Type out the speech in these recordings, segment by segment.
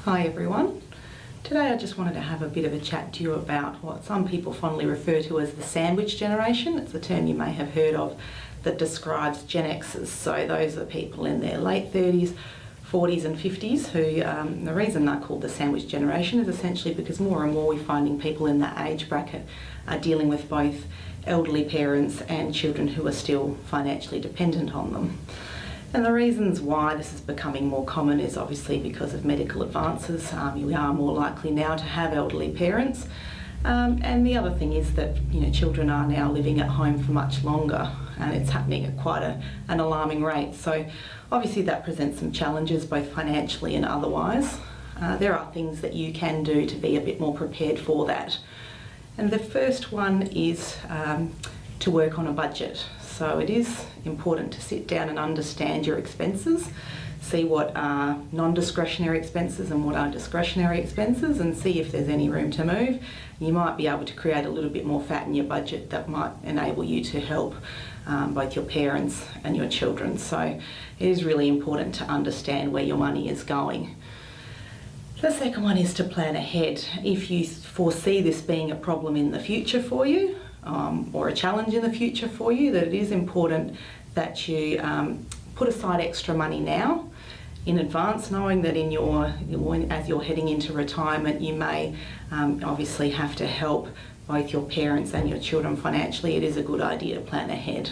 Hi everyone. Today I just wanted to have a bit of a chat to you about what some people fondly refer to as the sandwich generation. It's a term you may have heard of that describes Gen Xers. So those are people in their late 30s, 40s and 50s who, the reason they're called the sandwich generation is essentially because more and more we're finding people in that age bracket are dealing with both elderly parents and children who are still financially dependent on them. And the reasons why this is becoming more common is obviously because of medical advances. We are more likely now to have elderly parents. And the other thing is that children are now living at home for much longer, and it's happening at quite an alarming rate. So obviously that presents some challenges both financially and otherwise. There are things that you can do to be a bit more prepared for that. And the first one is to work on a budget. So it is important to sit down and understand your expenses, see what are non-discretionary expenses and what are discretionary expenses, and see if there's any room to move. You might be able to create a little bit more fat in your budget that might enable you to help both your parents and your children. So it is really important to understand where your money is going. The second one is to plan ahead. If you foresee this being a problem in the future for you, or a challenge in the future for you, that it is important that you put aside extra money now in advance, knowing that as you're heading into retirement, you may obviously have to help both your parents and your children financially. It is a good idea to plan ahead.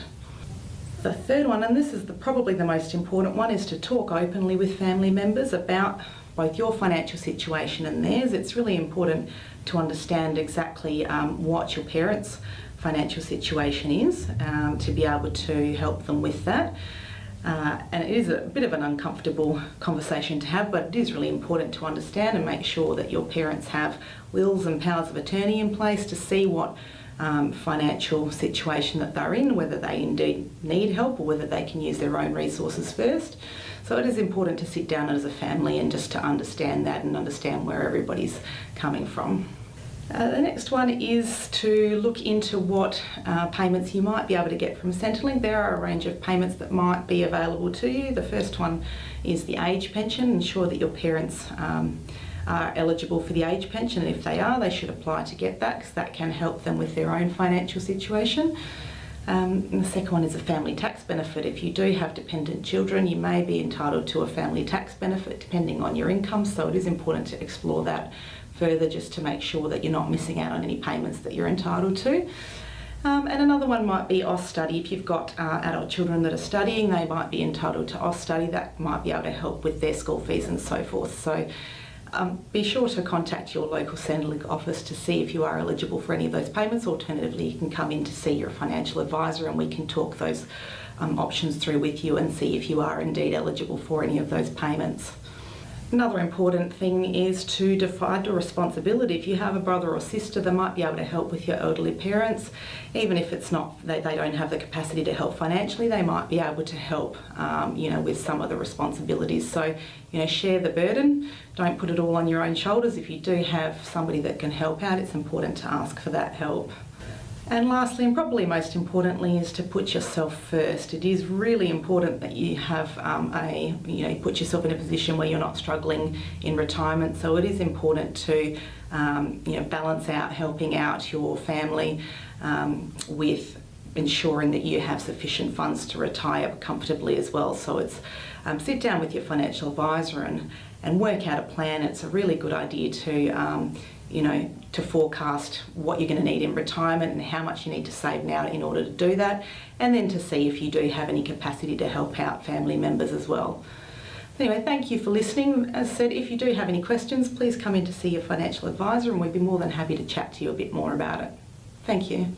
The third one, and this is probably the most important one, is to talk openly with family members about both your financial situation and theirs. It's really important to understand exactly what your parents' financial situation is, to be able to help them with that. And it is a bit of an uncomfortable conversation to have, but it is really important to understand and make sure that your parents have wills and powers of attorney in place to see what financial situation that they're in, whether they indeed need help or whether they can use their own resources first. So it is important to sit down as a family and just to understand that and understand where everybody's coming from. The next one is to look into what payments you might be able to get from Centrelink. There are a range of payments that might be available to you. The first one is the age pension. Ensure that your parents are eligible for the age pension, and if they are, they should apply to get that, because that can help them with their own financial situation. And the second one is a family tax benefit. If you do have dependent children, you may be entitled to a family tax benefit depending on your income, so it is important to explore that further just to make sure that you're not missing out on any payments that you're entitled to. And another one might be Austudy. If you've got adult children that are studying, they might be entitled to Austudy. That might be able to help with their school fees and so forth. So be sure to contact your local Centrelink office to see if you are eligible for any of those payments. Alternatively, you can come in to see your financial advisor and we can talk those options through with you and see if you are indeed eligible for any of those payments. Another important thing is to divide the responsibility. If you have a brother or sister that might be able to help with your elderly parents, even if it's not, they don't have the capacity to help financially, they might be able to help, with some of the responsibilities. So, share the burden. Don't put it all on your own shoulders. If you do have somebody that can help out, it's important to ask for that help. And lastly, and probably most importantly, is to put yourself first. It is really important that you have put yourself in a position where you're not struggling in retirement. So it is important to, balance out helping out your family with ensuring that you have sufficient funds to retire comfortably as well. So it's sit down with your financial advisor and work out a plan. It's a really good idea to forecast what you're going to need in retirement and how much you need to save now in order to do that, and then to see if you do have any capacity to help out family members as well. Anyway, thank you for listening. As I said, if you do have any questions, please come in to see your financial advisor and we'd be more than happy to chat to you a bit more about it. Thank you.